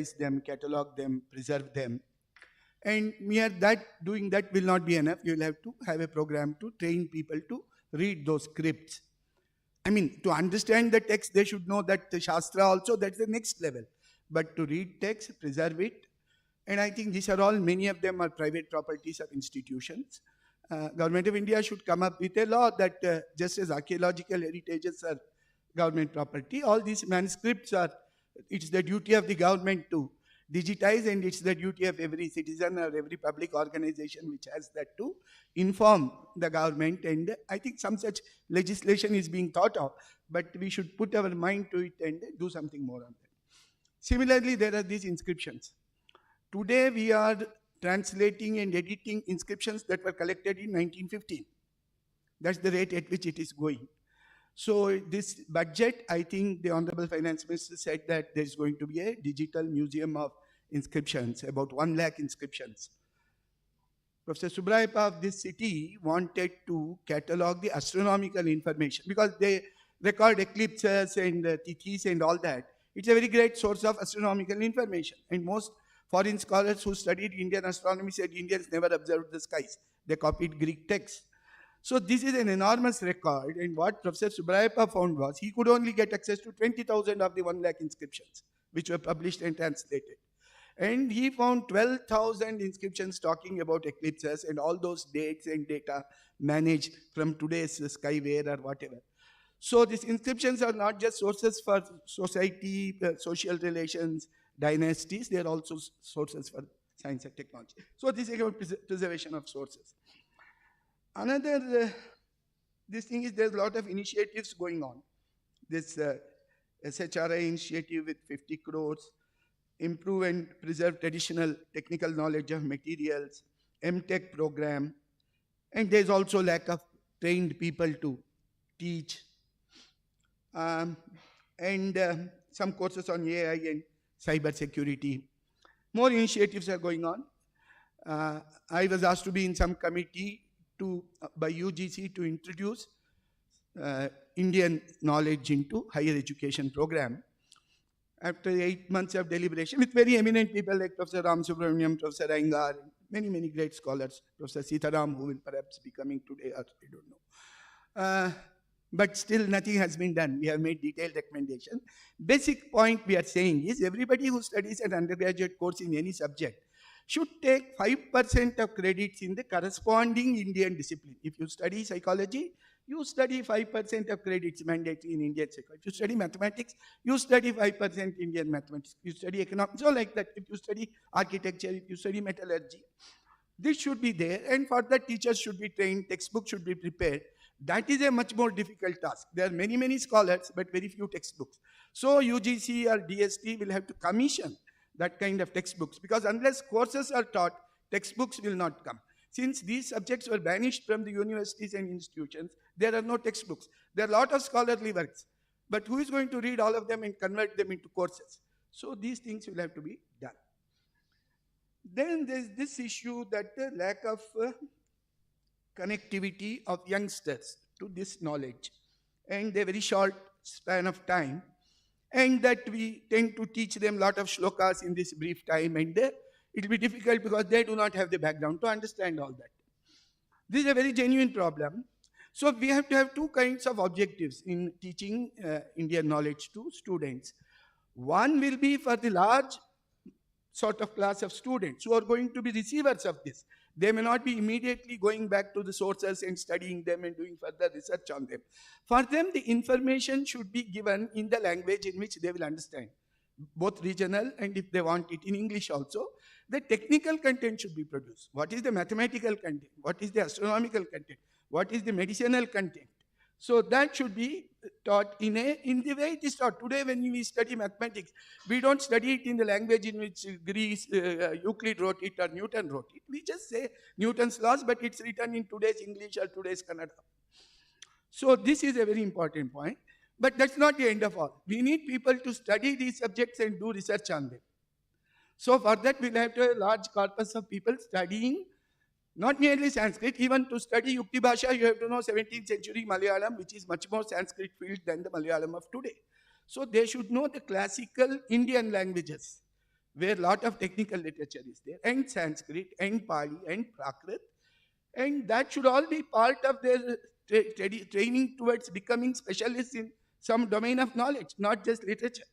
digitize them, catalog them, preserve them. And doing that will not be enough. You will have to have a program to train people to read those scripts. I mean, to understand the text, they should know that the Shastra also, that's the next level. But to read text, preserve it, and I think these are all, many of them are private properties of institutions. Government of India should come up with a law that just as archaeological heritages are government property, all these manuscripts are, it's the duty of the government to digitize, and it's the duty of every citizen or every public organization which has that to inform the government. And I think some such legislation is being thought of, but we should put our mind to it and do something more on that. Similarly, there are these inscriptions. Today we are translating and editing inscriptions that were collected in 1915. That's the rate at which it is going. So this budget, I think the Honorable Finance Minister said that there's going to be a digital museum of inscriptions, about 1 lakh inscriptions. Professor Subrayappa of this city wanted to catalog the astronomical information because they record eclipses and tithis and all that. It's a very great source of astronomical information. And most foreign scholars who studied Indian astronomy said Indians never observed the skies. They copied Greek texts. So this is an enormous record, and what Professor Subrayappa found was he could only get access to 20,000 of the 1 lakh inscriptions, which were published and translated. And he found 12,000 inscriptions talking about eclipses and all those dates and data managed from today's skyware or whatever. So these inscriptions are not just sources for society, social relations, dynasties, they are also sources for science and technology. So this is about preservation of sources. Another, this thing is there's a lot of initiatives going on. This SHRI initiative with 50 crores, improve and preserve traditional technical knowledge of materials, MTech program, and there's also lack of trained people to teach, and some courses on AI and cyber security. More initiatives are going on. I was asked to be in some committee by UGC to introduce Indian knowledge into higher education program. After 8 months of deliberation with very eminent people like Professor Ram Subramaniam, Professor Iyengar, many, many great scholars, Professor Sitaram, who will perhaps be coming today, or I don't know. But still nothing has been done. We have made detailed recommendation. Basic point we are saying is everybody who studies an undergraduate course in any subject should take 5% of credits in the corresponding Indian discipline. If you study psychology, you study 5% of credits mandatory in Indian psychology. If you study mathematics, you study 5% Indian mathematics. You study economics, so like that. If you study architecture, if you study metallurgy, this should be there, and for that teachers should be trained, textbooks should be prepared. That is a much more difficult task. There are many, many scholars, but very few textbooks. So UGC or DST will have to commission that kind of textbooks, because unless courses are taught, textbooks will not come. Since these subjects were banished from the universities and institutions, there are no textbooks. There are a lot of scholarly works, but who is going to read all of them and convert them into courses? So these things will have to be done. Then there's this issue that the lack of connectivity of youngsters to this knowledge, and a very short span of time, and that we tend to teach them a lot of shlokas in this brief time, and it will be difficult because they do not have the background to understand all that. This is a very genuine problem. So we have to have two kinds of objectives in teaching Indian knowledge to students. One will be for the large sort of class of students who are going to be receivers of this. They may not be immediately going back to the sources and studying them and doing further research on them. For them, the information should be given in the language in which they will understand, both regional and if they want it in English also. The technical content should be produced. What is the mathematical content? What is the astronomical content? What is the medicinal content? So that should be taught in the way it is taught. Today when we study mathematics, we don't study it in the language in which Euclid wrote it or Newton wrote it. We just say Newton's laws, but it's written in today's English or today's Kannada. So this is a very important point. But that's not the end of all. We need people to study these subjects and do research on them. So for that, we'll have to have a large corpus of people studying not merely Sanskrit. Even to study Yukti Bhasha, you have to know 17th century Malayalam, which is much more Sanskrit filled than the Malayalam of today. So they should know the classical Indian languages where a lot of technical literature is there, and Sanskrit, and Pali, and Prakrit, and that should all be part of their training towards becoming specialists in some domain of knowledge, not just literature.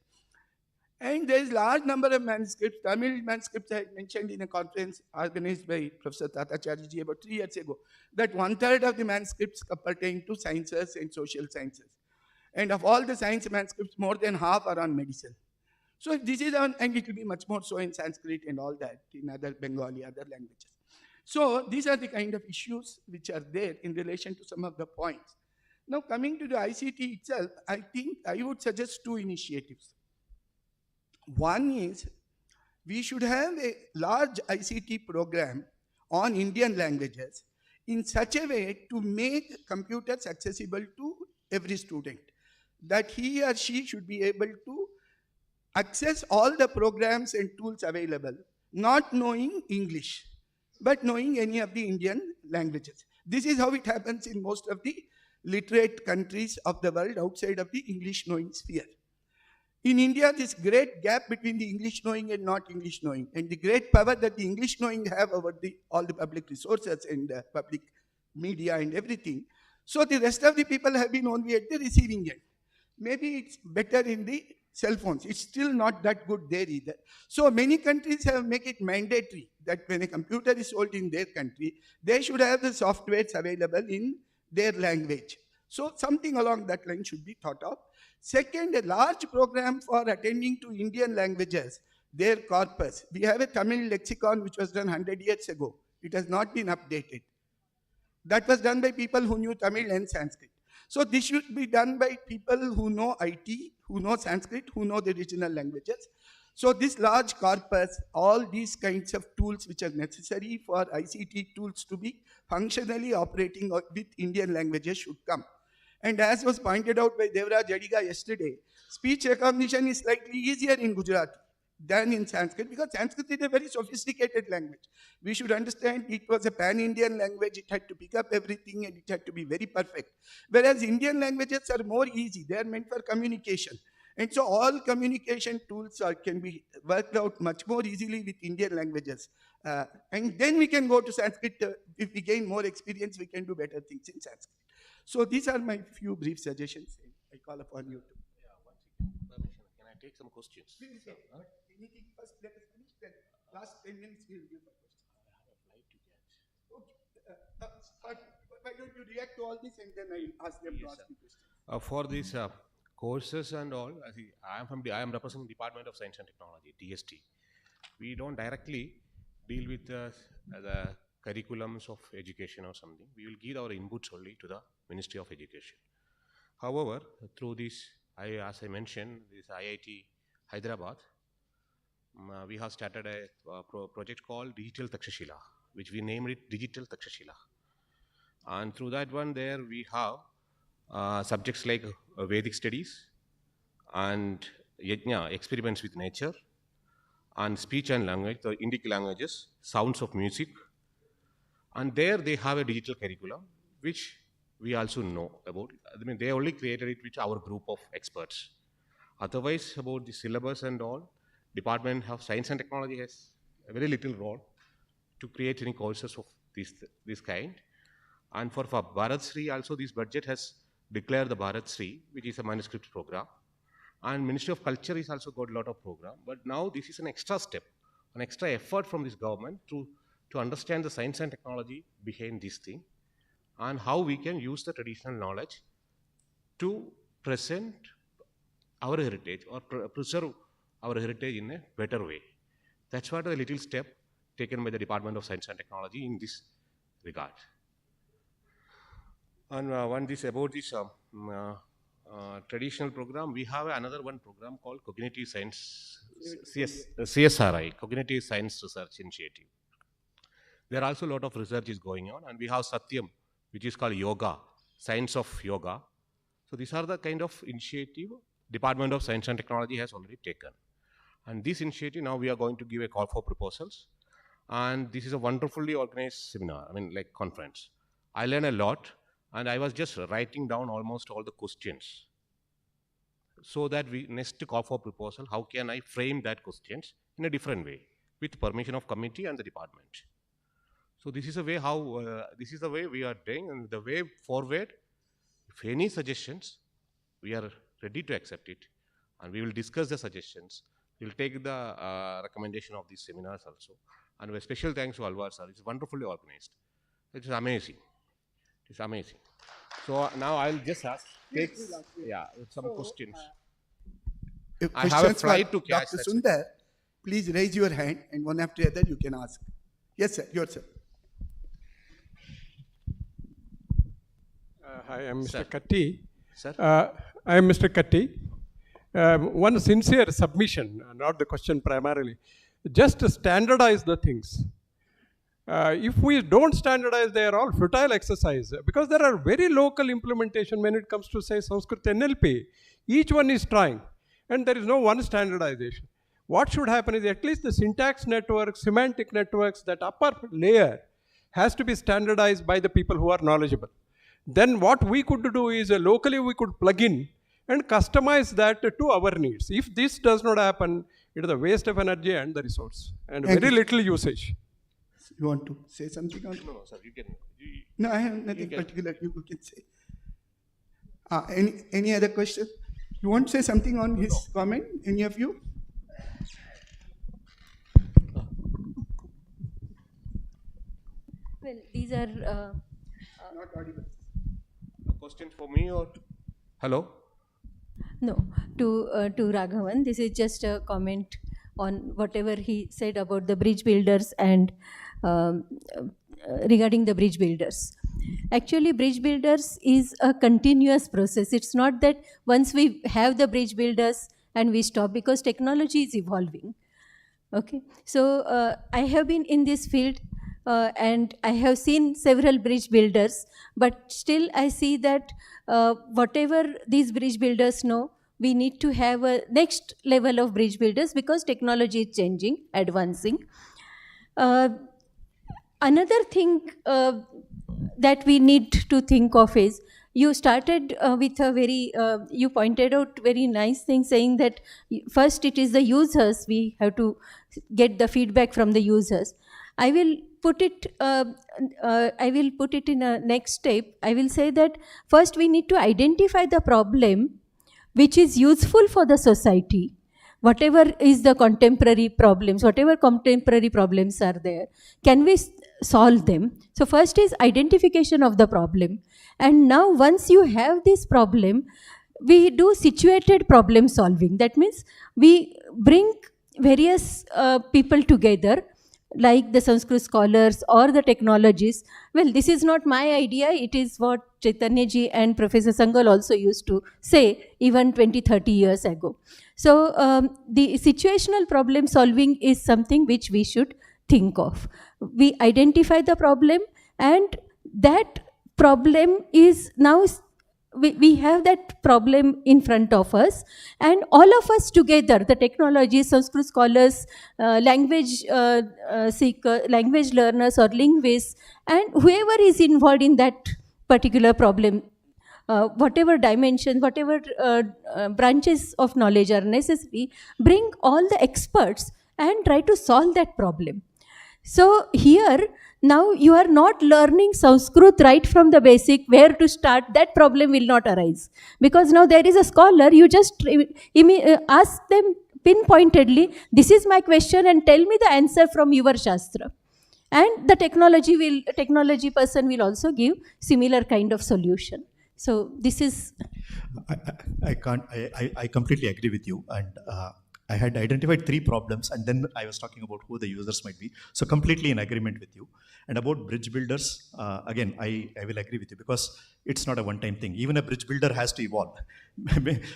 And there is large number of manuscripts, Tamil manuscripts I mentioned in a conference organized by Professor Tatacharya about 3 years ago, that 1/3 of the manuscripts pertain to sciences and social sciences. And of all the science manuscripts, more than half are on medicine. So if this is on, and it will be much more so in Sanskrit and all that, in other Bengali, other languages. So these are the kind of issues which are there in relation to some of the points. Now coming to the ICT itself, I think I would suggest 2 initiatives. One is we should have a large ICT program on Indian languages in such a way to make computers accessible to every student, that he or she should be able to access all the programs and tools available, not knowing English, but knowing any of the Indian languages. This is how it happens in most of the literate countries of the world outside of the English knowing sphere. In India, this great gap between the English knowing and not English knowing, and the great power that the English knowing have over all the public resources and public media and everything. So the rest of the people have been only at the receiving end. Maybe it's better in the cell phones. It's still not that good there either. So many countries have made it mandatory that when a computer is sold in their country, they should have the softwares available in their language. So something along that line should be thought of. Second, a large program for attending to Indian languages, their corpus. We have a Tamil lexicon which was done 100 years ago. It has not been updated. That was done by people who knew Tamil and Sanskrit. So this should be done by people who know IT, who know Sanskrit, who know the regional languages. So this large corpus, all these kinds of tools which are necessary for ICT tools to be functionally operating with Indian languages should come. And as was pointed out by Devraj Jadiga yesterday, speech recognition is slightly easier in Gujarati than in Sanskrit, because Sanskrit is a very sophisticated language. We should understand it was a pan-Indian language. It had to pick up everything and it had to be very perfect. Whereas Indian languages are more easy. They are meant for communication. And so all communication tools can be worked out much more easily with Indian languages. And then we can go to Sanskrit. If we gain more experience, we can do better things in Sanskrit. So these are my few brief suggestions. I call upon you to. Yeah, once you give permission, can I take some questions? Anything first, let us finish. Then last 10 minutes we will give for questions. I have a flight to catch. Okay. Why don't you react to all this and then I'll ask them to ask you questions. For these courses and all, I am representing Department of Science and Technology, DST. We don't directly deal with the curriculums of education or something. We will give our inputs only to the Ministry of Education. However, through this, as I mentioned, this IIT Hyderabad, we have started a project called Digital Takshashila, which we named it Digital Takshashila. And through that one, there we have subjects like Vedic studies and yajna, experiments with nature, and speech and language, the Indic languages, sounds of music. And there they have a digital curriculum, which we also know about. I mean, they only created it with our group of experts. Otherwise, about the syllabus and all, Department of Science and Technology has a very little role to create any courses of this kind. And for Bharat Sri also, this budget has declared the Bharat Sri, which is a manuscript program. And Ministry of Culture has also got a lot of program. But now this is an extra step, an extra effort from this government to understand the science and technology behind this thing and how we can use the traditional knowledge to present our heritage or preserve our heritage in a better way. That's what a little step taken by the Department of Science and Technology in this regard. And about this traditional program, we have another one program called Cognitive Science, CSRI, Cognitive Science Research Initiative. There are also a lot of research is going on, and we have Satyam, which is called Yoga, Science of Yoga. So these are the kind of initiative Department of Science and Technology has already taken. And this initiative, now we are going to give a call for proposals. And this is a wonderfully organized seminar, like conference. I learned a lot, and I was just writing down almost all the questions. So that we next call for proposal, how can I frame that questions in a different way with permission of committee and the department. So this is a way how this is the way we are doing, and the way forward. If any suggestions, we are ready to accept it, and we will discuss the suggestions. We will take the recommendation of these seminars also. And a special thanks to Alvar sir. It's wonderfully organized. It is amazing. It's amazing. So now I'll just ask, take, yeah, some questions. If I have a questions flight for to catch. Dr. That's it. Sundar, please raise your hand and one after the other you can ask. Yes, sir. Yourself. Hi, I'm Mr. Sir. Katti. Sir? I am Mr. Katti. One sincere submission, not the question primarily. Just to standardize the things. If we don't standardize, they are all futile exercise because there are very local implementation when it comes to, say, Sanskrit NLP. Each one is trying and there is no one standardization. What should happen is at least the syntax network, semantic networks, that upper layer has to be standardized by the people who are knowledgeable. Then what we could do is locally we could plug in and customize that to our needs. If this does not happen, it is a waste of energy and the resource and Thank very you. little usage. You want to say something on? No, sir, you can. No, I have nothing particular you can say. Any other question? You want to say something on his comment? Any of you? Well, these are Not audible. A question for me or? Hello? no to Raghavan. This is just a comment on whatever he said about the bridge builders and regarding the bridge builders. Actually, bridge builders is a continuous process. It's not that once we have the bridge builders and we stop, because technology is evolving. Okay, so I have been in this field and I have seen several bridge builders, but still I see that whatever these bridge builders know, we need to have a next level of bridge builders because technology is changing, advancing. Another thing that we need to think of is, you started with a very, you pointed out very nice thing, saying that first it is the users, we have to get the feedback from the users. I will put it in a next step. I will say that first we need to identify the problem which is useful for the society. Whatever is the contemporary problems, whatever contemporary problems are there, can we solve them? So first is identification of the problem. And now once you have this problem, we do situated problem solving. That means we bring various people together, like the Sanskrit scholars or the technologists. Well, this is not my idea. It is what Chaitanya ji and Professor Sangal also used to say even 20, 30 years ago. So the situational problem solving is something which we should think of. We identify the problem, and that problem is now, we have that problem in front of us, and all of us together, the technologists, Sanskrit scholars, language language learners or linguists, and whoever is involved in that particular problem, whatever dimensions, whatever branches of knowledge are necessary, bring all the experts and try to solve that problem. So here, now you are not learning Sanskrit right from the basic, where to start, that problem will not arise. Because now there is a scholar, you just ask them pinpointedly, this is my question and tell me the answer from your Shastra. And the technology person will also give similar kind of solution. So this is... I completely agree with you. And I had identified 3 problems, and then I was talking about who the users might be. So completely in agreement with you. And about bridge builders, again, I will agree with you, because it's not a one-time thing. Even a bridge builder has to evolve.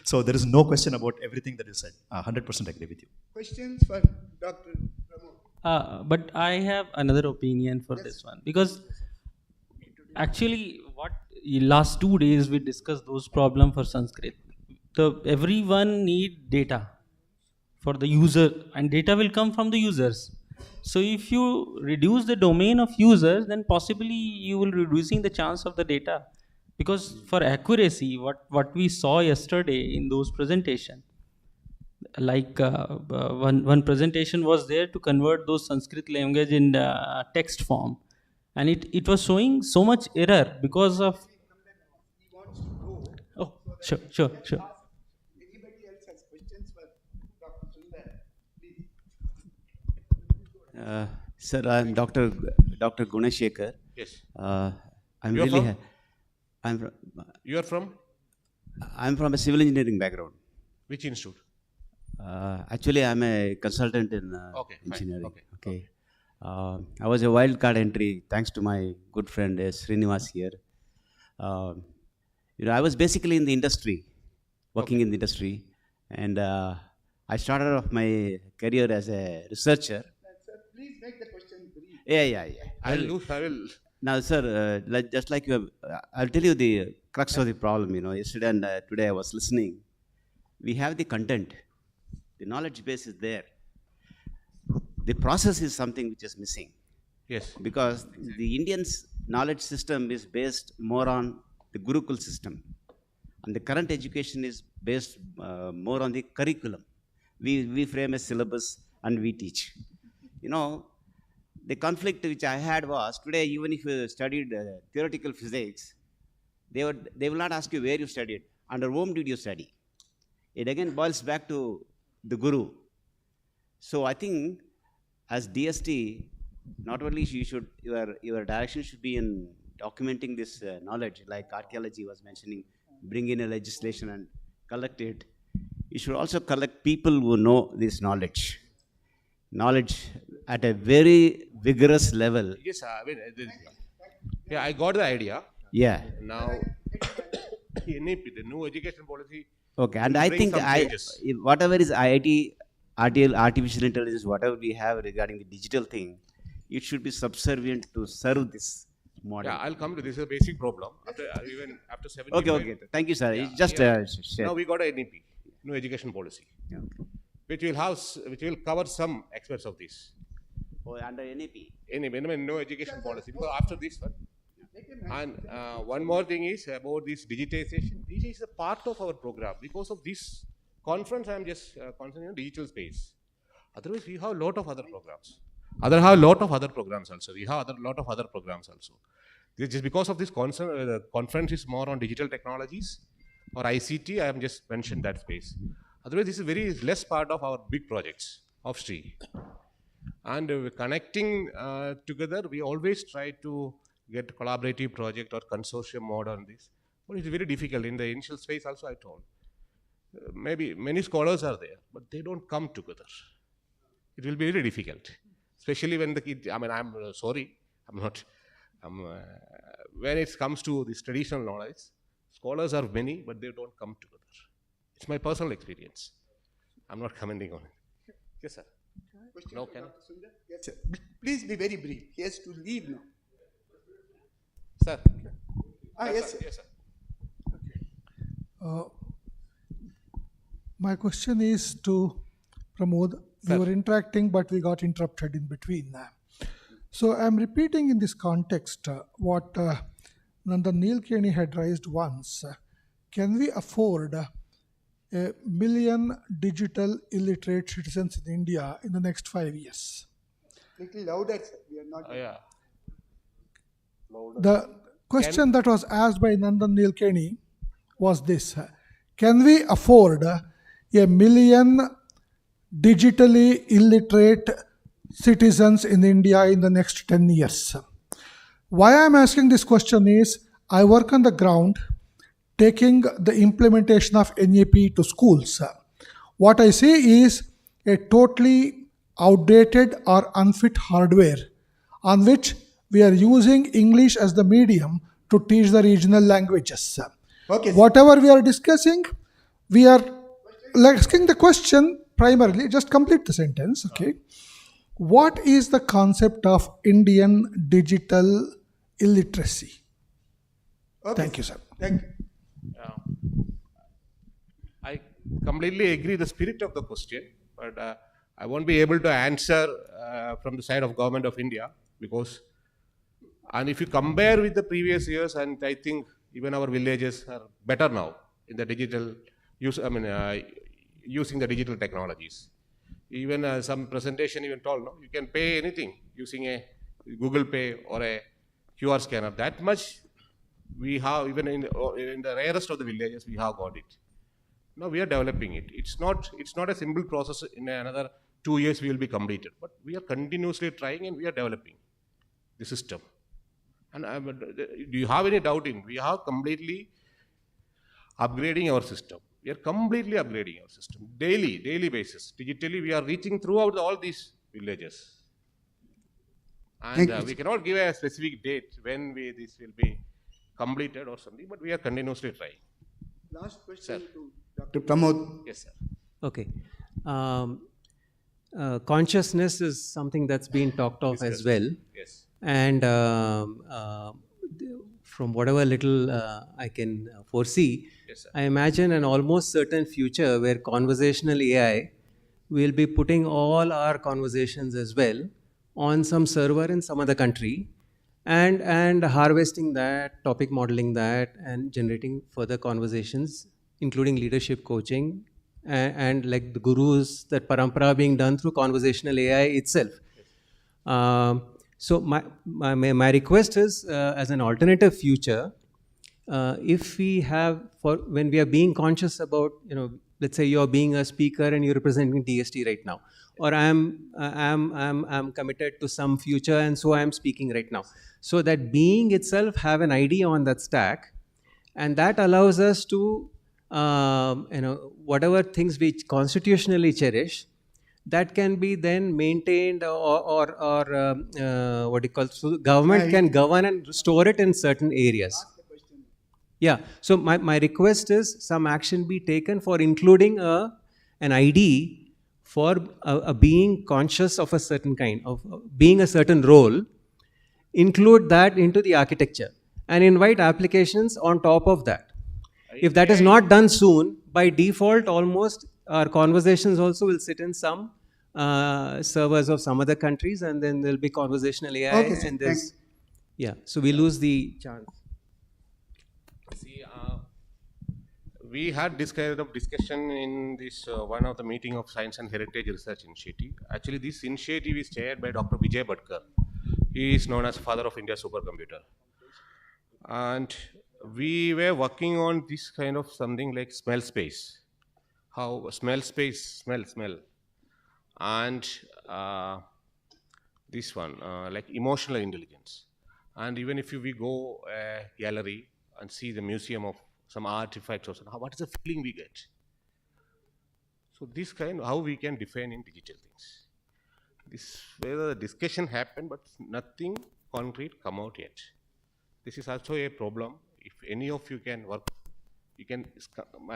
So there is no question about everything that you said. 100% agree with you. Questions for Dr. Pramod? But I have another opinion for this one, because actually what last 2 days we discussed those problems for Sanskrit. Everyone need data for the user, and data will come from the users. So if you reduce the domain of users, then possibly you will reducing the chance of the data. Because for accuracy, what we saw yesterday in those presentation, like one presentation was there to convert those Sanskrit language in text form, and it was showing so much error because of. Oh, sure. Anybody else has questions for Dr. Sundar? Please. Sir, I'm Dr. Gunashekar. Yes. I'm You are really. from? I'm from, You are from I'm from a civil engineering background. which institute? Actually, I'm a consultant in Okay, fine. engineering. Okay. I was a wild card entry thanks to my good friend Srinivas here. I was basically in the industry, working in the industry, and I started off my career as a researcher. Sir, please make the question brief. Yeah. I will. Now, sir, just like you have, I'll tell you the crux of the problem. Yesterday and today I was listening. We have the content, the knowledge base is there. The process is something which is missing Yes. because the Indian's knowledge system is based more on the Gurukul system, and the current education is based more on the curriculum. We frame a syllabus and we teach. The conflict which I had was today, even if you studied theoretical physics, they will not ask you where you studied, under whom did you study. It again boils back to the guru. So I think as DST, not only your direction should be in documenting this knowledge, like archaeology was mentioning, bring in a legislation and collect it. You should also collect people who know this knowledge at a very vigorous level. Yes, yeah, I got the idea. Yeah. Now, NEP, the new education policy. Okay, and will I bring think some changes. whatever is IIT, artificial intelligence, whatever we have regarding the digital thing, it should be subservient to serve this model. Yeah, I'll come to this. This is a basic problem. Even after 75. Okay. Thank you, sir. Yeah, It's just yeah. share. Now we got a NEP, new education policy, Yeah. which will cover some aspects of this. Oh, under NAP. No education policy. Because after this one, and one more thing is about this digitization. This is a part of our program. Because of this conference, I am just concentrating on digital space. Otherwise, we have a lot of other programs. We have a lot of other programs also. Just because of this the conference is more on digital technologies or ICT, I have just mentioned that space. Otherwise, this is very less part of our big projects of STRI. And connecting together, we always try to get collaborative project or consortium mode on this. But it's very difficult. In the initial space also I told. Maybe many scholars are there, but they don't come together. It will be very difficult. Especially when the kid, I'm sorry, I'm not, when it comes to this traditional knowledge, scholars are many, but they don't come together. It's my personal experience. I'm not commenting on it. Yes, sir. Question No, for can Dr. Sundar? Yes, sir. Please be very brief. He has to leave now. Sir. Yes, sir. Yes, sir. My question is to Pramod. We were interacting, but we got interrupted in between. So I'm repeating in this context what Nandan Nilekani had raised once. Can we afford a million digital illiterate citizens in India in the next 5 years? Little louder, sir. We are not. Yeah. The question that was asked by Nandan Nilekani was this: can we afford a million digitally illiterate citizens in India in the next 10 years? Why I'm asking this question is, I work on the ground taking the implementation of NEP to schools. What I see is a totally outdated or unfit hardware on which we are using English as the medium to teach the regional languages. Okay, sir. Whatever we are discussing, we are asking the question primarily, just complete the sentence, okay? What is the concept of Indian digital illiteracy? Okay, Thank you, sir. Thank you. I completely agree the spirit of the question, but I won't be able to answer from the side of Government of India because, and if you compare with the previous years, and I think even our villages are better now in the digital use, using the digital technologies. Even some presentation even told, no, you can pay anything using a Google Pay or a QR scanner. That much we have, even in the rarest of the villages, we have got it. Now we are developing it. It's not a simple process. In another 2 years we will be completed. But we are continuously trying and we are developing the system. And do you have any doubt in? We are completely upgrading our system. We are completely upgrading our system daily basis. Digitally, we are reaching throughout all these villages. And we cannot give a specific date when this will be completed or something, but we are continuously trying. Last question to Dr. Pramod. Yes, sir. Okay. Consciousness is something that's been talked of as well. Yes. And from whatever little I can foresee, Yes, sir. I imagine an almost certain future where conversational AI will be putting all our conversations as well on some server in some other country and harvesting that, topic modeling that, and generating further conversations, including leadership coaching and like the gurus, that parampara being done through conversational AI itself. So my request is, as an alternative future, if we have, when we are being conscious about, let's say you're being a speaker and you're representing DST right now, or I'm committed to some future and so I'm speaking right now. So that being itself have an ID on that stack, and that allows us to, whatever things we constitutionally cherish, that can be then maintained or what do you call, so government can govern and store it in certain areas. Yeah, so my request is some action be taken for including an ID for a being conscious of a certain kind, of being a certain role, include that into the architecture and invite applications on top of that. If that is not done soon, by default almost our conversations also will sit in some servers of some other countries, and then there'll be conversational AI. Okay, and there's, yeah, so we lose the chance. See, we had this kind of discussion in this one of the meeting of Science and Heritage Research Initiative. Actually, this initiative is chaired by Dr. Vijay Bhatkar. He is known as father of India's supercomputer. And we were working on this kind of something like smell space. How smell space, smell. And this one, like emotional intelligence. And even if we go a gallery and see the museum of some artifacts or something, what is the feeling we get? So this kind, how we can define in digital things. This, whether the discussion happened, but nothing concrete come out yet. This is also a problem. If any of you can work, you can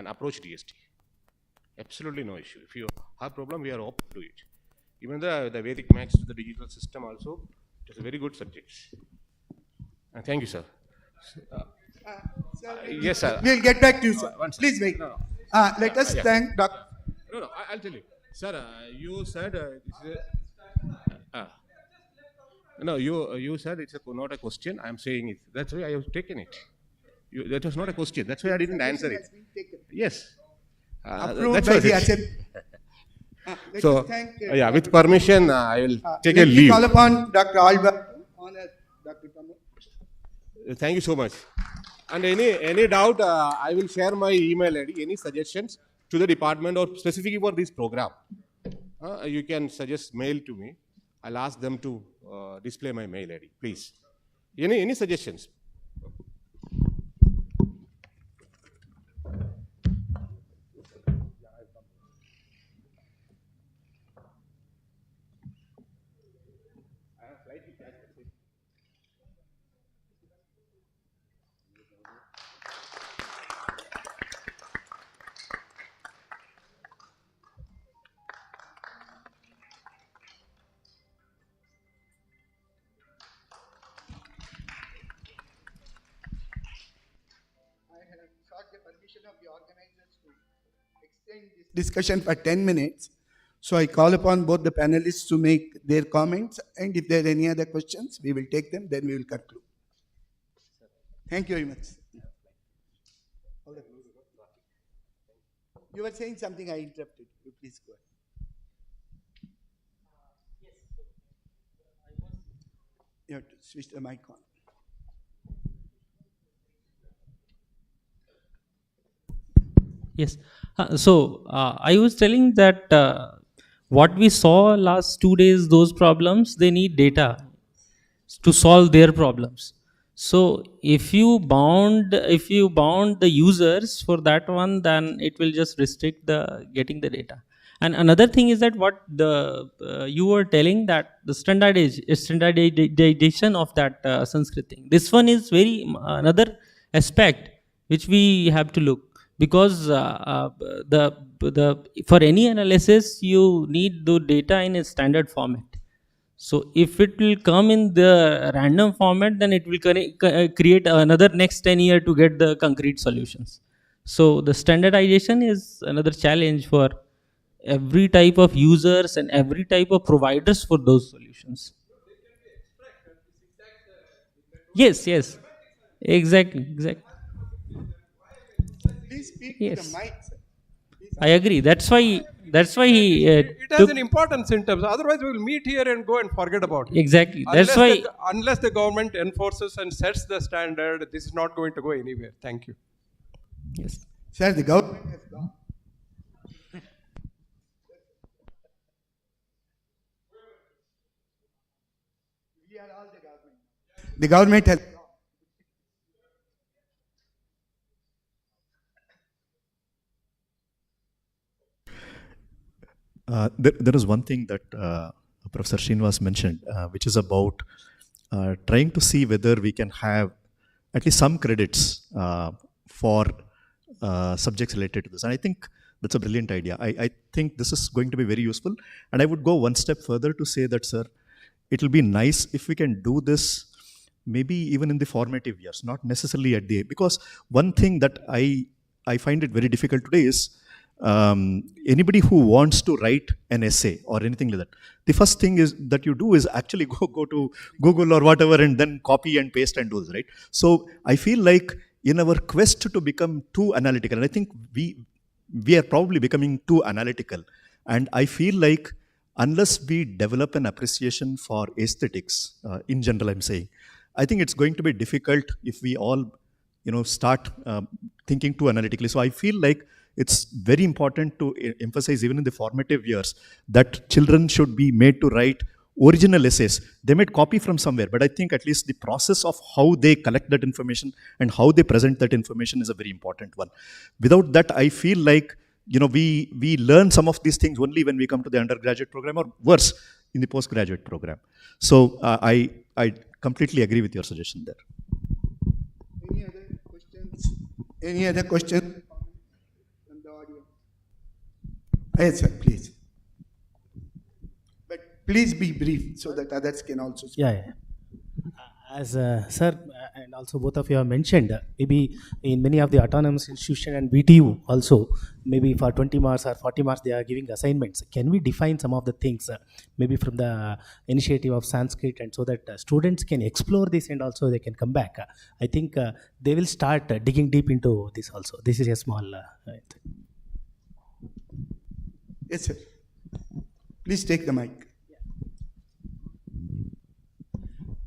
approach DST. Absolutely no issue. If you have problem, we are open to it. Even the Vedic Max to the digital system also, it is a very good subject. Thank you, sir. Yes, sir. We'll get back to you, sir. Please wait. Let us thank Dr. No, I'll tell you. Sir, you said this is no, you said it's not a question. I'm saying it. That's why I have taken it. That was not a question. That's why I didn't answer it. Yes. Approved That's by what the it is. assembly. So, yeah, with permission, I will take a let me leave. call upon Dr. Albert. Honor Dr. Pramod. Thank you so much. And any doubt, I will share my email ID. Any suggestions to the department or specifically for this program, you can suggest mail to me. I'll ask them to display my mail ID, please. Any suggestions? Sought the permission of the organizers to extend this discussion for 10 minutes. So I call upon both the panelists to make their comments, and if there are any other questions, we will take them, then we will conclude. Thank you very much. You were saying something, I interrupted you. Please go ahead. You have to switch the mic on. Yes. I was telling that what we saw last 2 days, those problems, they need data to solve their problems. So if you bound the users for that one, then it will just restrict the getting the data. And another thing is that what the you were telling, that the standardization of that Sanskrit thing. This one is very another aspect which we have to look, because the for any analysis you need the data in a standard format. So if it will come in the random format, then it will create another next 10 year to get the concrete solutions. So the standardization is another challenge for every type of users and every type of providers for those solutions. Yes, yes, exactly. Please speak to the Yes, mic, sir. I agree. That's why he It has took an importance in terms. Otherwise, we will meet here and go and forget about it. exactly. That's why. Unless the government enforces and sets the standard, this is not going to go anywhere. Thank you. Yes. Sir, the government has gone. We are all the government. The government has gone. There is one thing that Professor Srinivas mentioned, which is about trying to see whether we can have at least some credits for subjects related to this. And I think that's a brilliant idea. I think this is going to be very useful. And I would go one step further to say that, sir, it will be nice if we can do this maybe even in the formative years, not necessarily at the, because one thing that I find it very difficult today is anybody who wants to write an essay or anything like that, the first thing is that you do is actually go to Google or whatever and then copy and paste and do this, right? So I feel like in our quest to become too analytical, and I think we are probably becoming too analytical, and I feel like unless we develop an appreciation for aesthetics, in general I'm saying, I think it's going to be difficult if we all start thinking too analytically. So I feel like it's very important to emphasize even in the formative years that children should be made to write original essays. They might copy from somewhere, but I think at least the process of how they collect that information and how they present that information is a very important one. Without that, I feel like we learn some of these things only when we come to the undergraduate program, or worse, in the postgraduate program. So I completely agree with your suggestion there. Any other questions? Any other questions from the audience? Yes, sir, please. But please be brief so that others can also speak. Yeah. As sir and also both of you have mentioned, maybe in many of the autonomous institution and VTU also, maybe for 20 marks or 40 marks they are giving assignments. Can we define some of the things, maybe from the initiative of Sanskrit, and so that students can explore this and also they can come back? I think they will start digging deep into this also. This is a small Yes, sir. Please take the mic.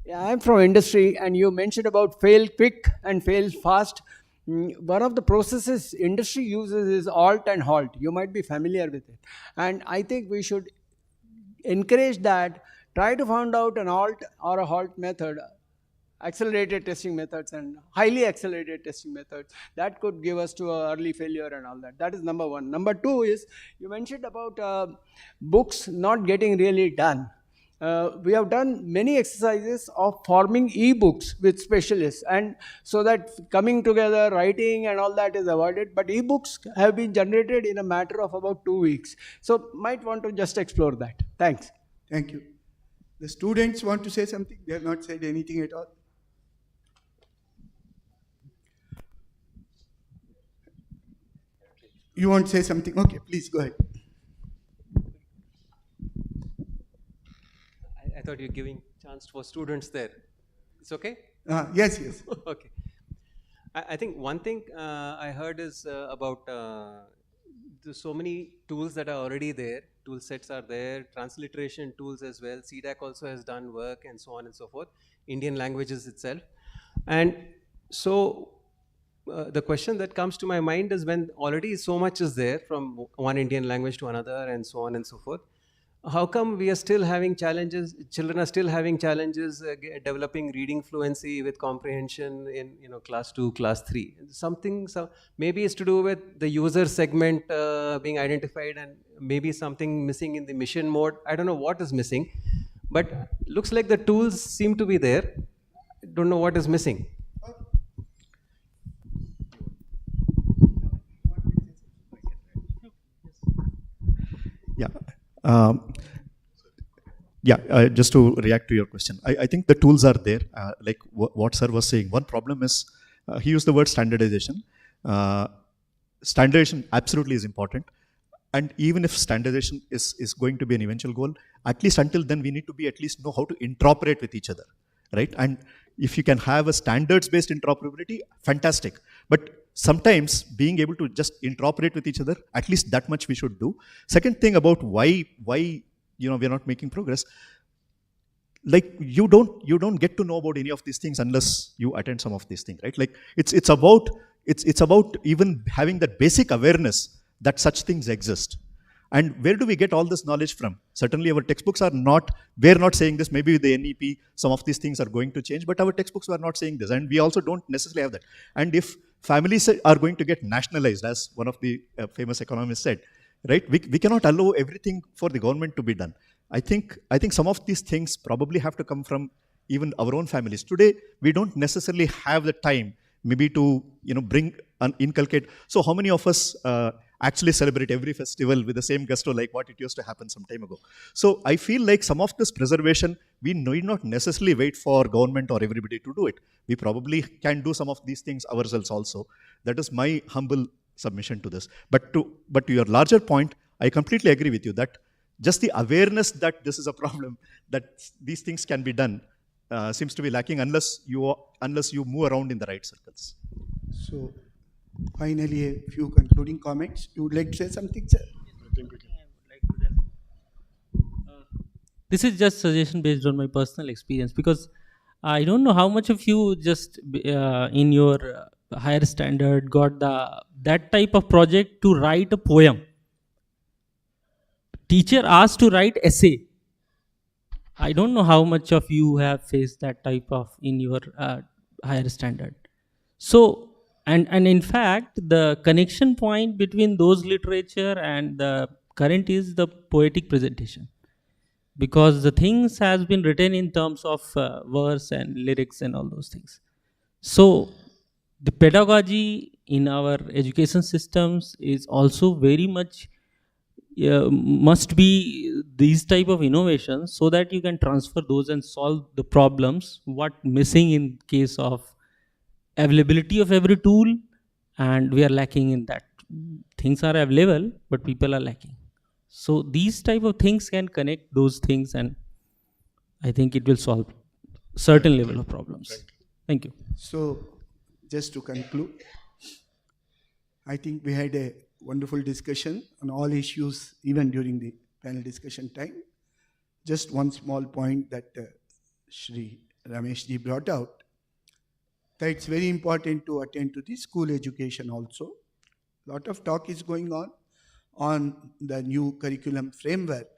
Yeah, I'm from industry, and you mentioned about fail quick and fail fast. One of the processes industry uses is alt and halt. You might be familiar with it. And I think we should encourage that. Try to find out an alt or a halt method, accelerated testing methods and highly accelerated testing methods. That could give us to early failure and all that. That is number one. Number two is, you mentioned about books not getting really done. We have done many exercises of forming e-books with specialists, and so that coming together, writing and all that is avoided, but e-books have been generated in a matter of about 2 weeks. So might want to just explore that. Thanks. Thank you. The students want to say something? They have not said anything at all. You want to say something? Okay, please go ahead. I thought you were giving chance for students there. It's okay? Yes. Okay. I think one thing I heard is about there's so many tools that are already there. Tool sets are there, transliteration tools as well. CDAC also has done work and so on and so forth. Indian languages itself. And so the question that comes to my mind is, when already so much is there from one Indian language to another and so on and so forth, how come we are still having challenges, children are still having challenges developing reading fluency with comprehension in class 2, class 3? Maybe it's to do with the user segment being identified, and maybe something missing in the mission mode. I don't know what is missing, but looks like the tools seem to be there. Don't know what is missing. Yeah. Just to react to your question, I think the tools are there. Like what sir was saying, one problem is he used the word standardization. Standardization absolutely is important. And even if standardization is going to be an eventual goal, at least until then, we need to at least know how to interoperate with each other, right? And if you can have a standards-based interoperability, fantastic. But sometimes being able to just interoperate with each other, at least that much we should do. Second thing about why we're not making progress, like you don't get to know about any of these things unless you attend some of these things, right? Like it's about even having that basic awareness that such things exist. And where do we get all this knowledge from? Certainly our textbooks we're not saying this. Maybe with the NEP, some of these things are going to change, but our textbooks were not saying this. And we also don't necessarily have that. And if families are going to get nationalized, as one of the famous economists said, right? We cannot allow everything for the government to be done. I think some of these things probably have to come from even our own families. Today, we don't necessarily have the time maybe to bring and inculcate. So how many of us actually celebrate every festival with the same gusto like what it used to happen some time ago? So I feel like some of this preservation, we need not necessarily wait for government or everybody to do it. We probably can do some of these things ourselves also. That is my humble submission to this. But to your larger point, I completely agree with you that just the awareness that this is a problem, that these things can be done, seems to be lacking unless you move around in the right circles. So finally, a few concluding comments. You would like to say something, sir? This is just suggestion based on my personal experience, because I don't know how much of you just in your higher standard got that type of project to write a poem. Teacher asked to write essay. I don't know how much of you have faced that type of in your higher standard. So, and in fact, the connection point between those literature and the current is the poetic presentation, because the things has been written in terms of verse and lyrics and all those things. So the pedagogy in our education systems is also very much must be these type of innovations, so that you can transfer those and solve the problems what missing in case of availability of every tool, and we are lacking in that. Things are available but people are lacking. So these type of things can connect those things, and I think it will solve certain level of problems. Thank you. So just to conclude, I think we had a wonderful discussion on all issues, even during the panel discussion time. Just one small point that Shri Ramesh ji brought out, that it's very important to attend to the school education also. A lot of talk is going on the new curriculum framework,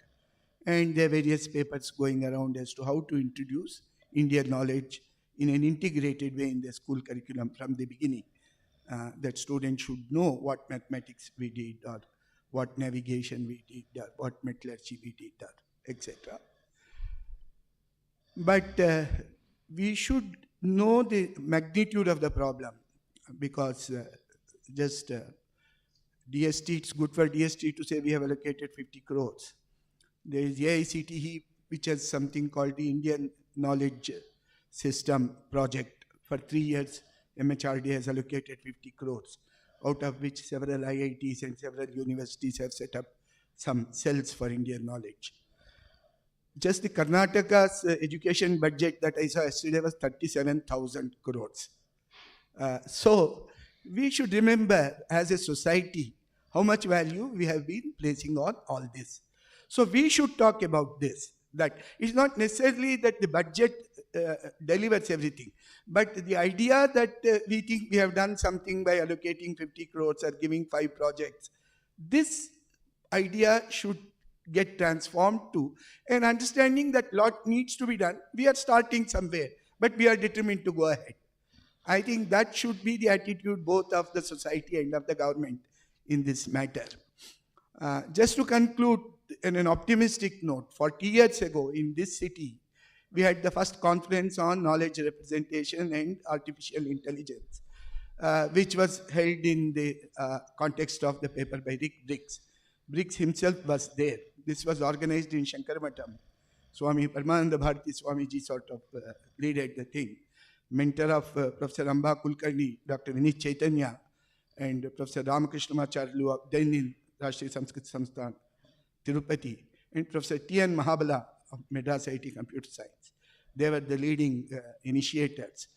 and there are various papers going around as to how to introduce Indian knowledge in an integrated way in the school curriculum from the beginning. That students should know what mathematics we did, or what navigation we did, or what metallurgy we did, or etc. But we should know the magnitude of the problem, because just DST, it's good for DST to say we have allocated 50 crores. There is AICTE, which has something called the Indian Knowledge System Project. For 3 years, MHRD has allocated 50 crores, out of which several IITs and several universities have set up some cells for Indian knowledge. Just the Karnataka's education budget that I saw yesterday was 37,000 crores. So we should remember as a society how much value we have been placing on all this. So we should talk about this, that it's not necessarily that the budget delivers everything, but the idea that we think we have done something by allocating 50 crores or giving 5 projects, this idea should get transformed to an understanding that lot needs to be done. We are starting somewhere, but we are determined to go ahead. I think that should be the attitude both of the society and of the government in this matter. Just to conclude in an optimistic note, 40 years ago in this city, we had the first conference on knowledge representation and artificial intelligence, which was held in the context of the paper by Rick Briggs. Briggs himself was there. This was organized in Shankaramatam. Swami Paramananda Bharati Swamiji sort of led the thing. Mentor of Professor Amba Kulkarni, Dr. Vinit Chaitanya, and Professor Ramakrishna of then in Rashtriya Sanskrit Samsthan, Tirupati, and Professor T.N. Mahabala of Madras IIT Computer Science. They were the leading initiators.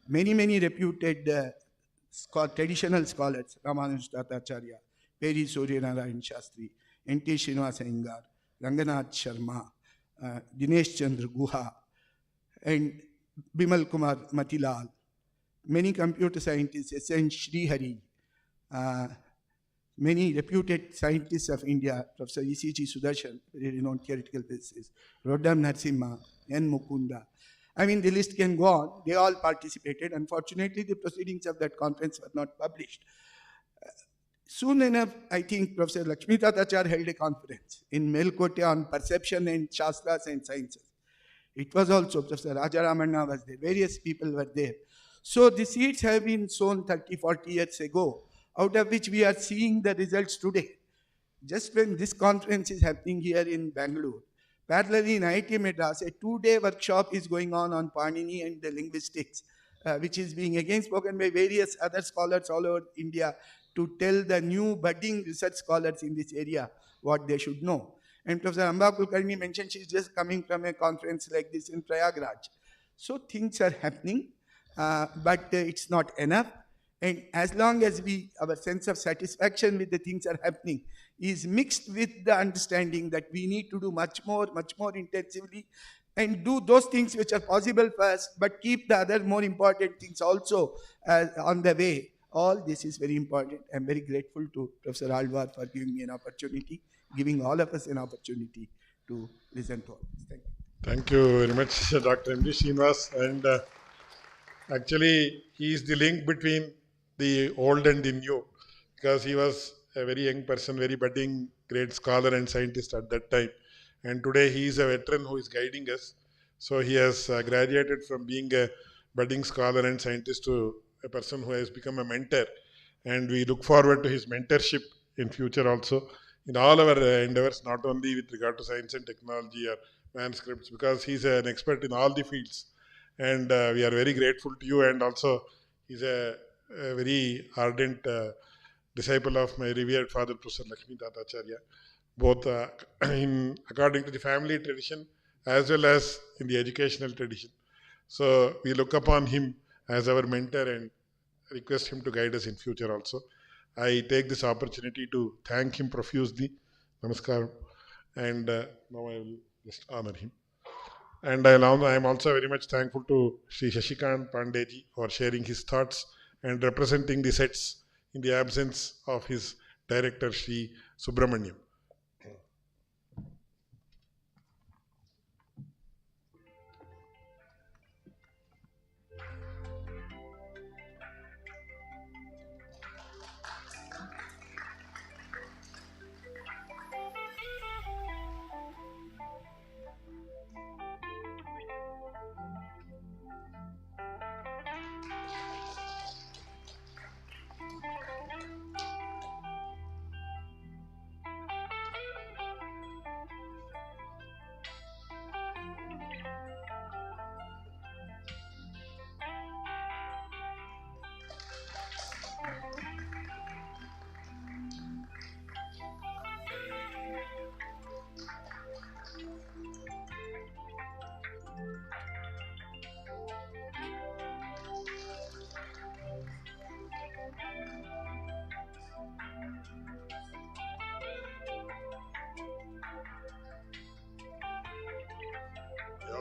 Many reputed traditional scholars, Ramanuja Tatacharya, Peri Suryanarayan Shastri, N.T. Srinivasa Iyengar, Ranganath Sharma, Dinesh Chandra Guha, and Bimal Kumar Matilal, many computer scientists, S.N. Srihari, many reputed scientists of India, Professor E.C.G. Sudarshan, very renowned theoretical physicist, Rodam Narasimha, N. Mukunda. I mean, the list can go on. They all participated. Unfortunately, the proceedings of that conference were not published. Soon enough, I think Professor Lakshmi Tatacharya held a conference in Melkote on perception and Shastras and sciences. It was also Professor Rajaramanna was there. Various people were there. So the seeds have been sown 30, 40 years ago, out of which we are seeing the results today. Just when this conference is happening here in Bangalore, parallelly in IIT Madras, a 2-day workshop is going on Panini and the linguistics, which is being again spoken by various other scholars all over India to tell the new budding research scholars in this area what they should know. And Professor Amba Kulkarni mentioned she's just coming from a conference like this in Prayagraj. So things are happening, but it's not enough. And as long as our sense of satisfaction with the things are happening is mixed with the understanding that we need to do much more intensively and do those things which are possible first, but keep the other more important things also on the way. All this is very important. I'm very grateful to Professor Alwar for giving me an opportunity, giving all of us an opportunity to listen to all this. Thank you. Thank you very much, Dr. M.D. Srinivas. And actually, he is the link between the old and the new, because he was a very young person, very budding, great scholar and scientist at that time. And today he is a veteran who is guiding us. So he has graduated from being a budding scholar and scientist to a person who has become a mentor. And we look forward to his mentorship in future also, in all our endeavors, not only with regard to science and technology or manuscripts, because he's an expert in all the fields. And we are very grateful to you. And also, he's a very ardent disciple of my revered father, Professor Lakshmi Tatacharya, both according to the family tradition as well as in the educational tradition. So we look upon him as our mentor and request him to guide us in future also. I take this opportunity to thank him profusely. Namaskar. And now I will just honor him. And I am also very much thankful to Sri Shashikant Pandeji for sharing his thoughts and representing the sets in the absence of his director, Sri Subramaniam.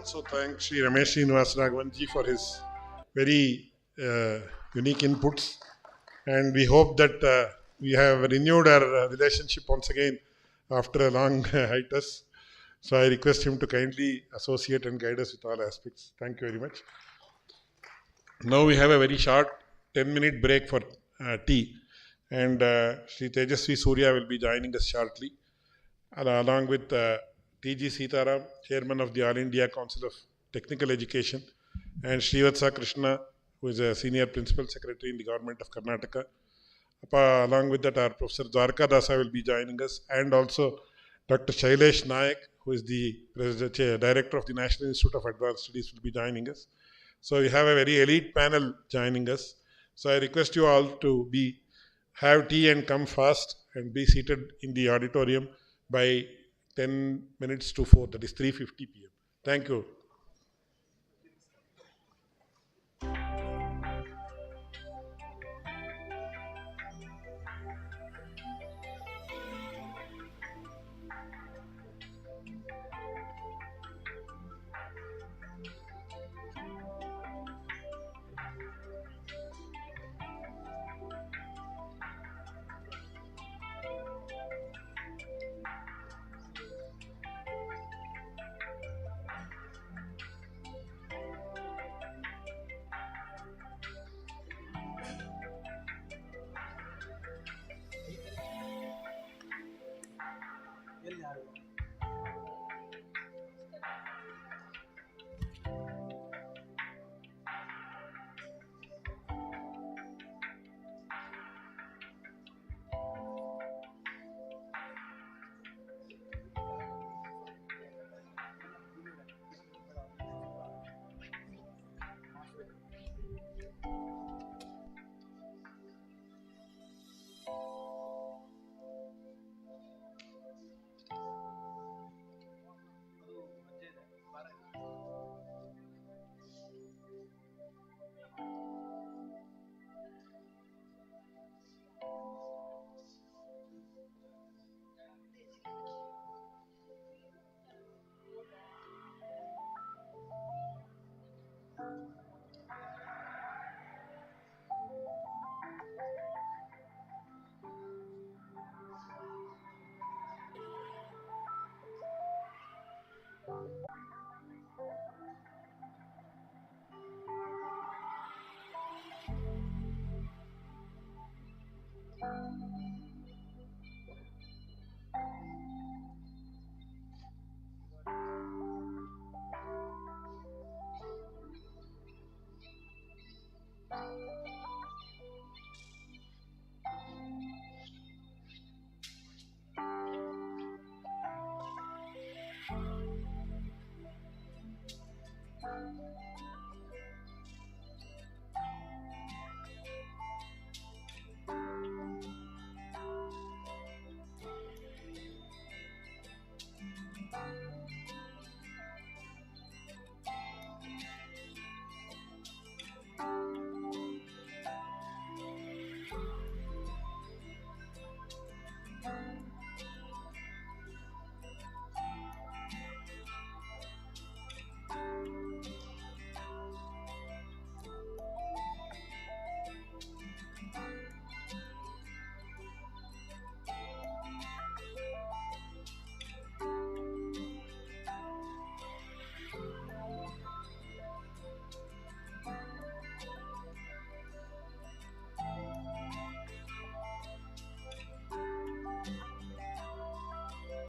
also thank Sri Ramesh Srinivas Raghavanji for his very unique inputs. And we hope that we have renewed our relationship once again after a long hiatus. So I request him to kindly associate and guide us with all aspects. Thank you very much. Now we have a very short 10-minute break for tea. And Sri Tejasvi Surya will be joining us shortly, along with T.G. Sitaram, Chairman of the All India Council of Technical Education, and Srivatsa Krishna, who is a Senior Principal Secretary in the Government of Karnataka. Along with that, our Professor Dwarka Dasa will be joining us, and also Dr. Shailesh Nayak, who is the Director of the National Institute of Advanced Studies, will be joining us. So we have a very elite panel joining us. So I request you all to have tea and come fast and be seated in the auditorium by 10 minutes to 4, that is 3:50 p.m. Thank you.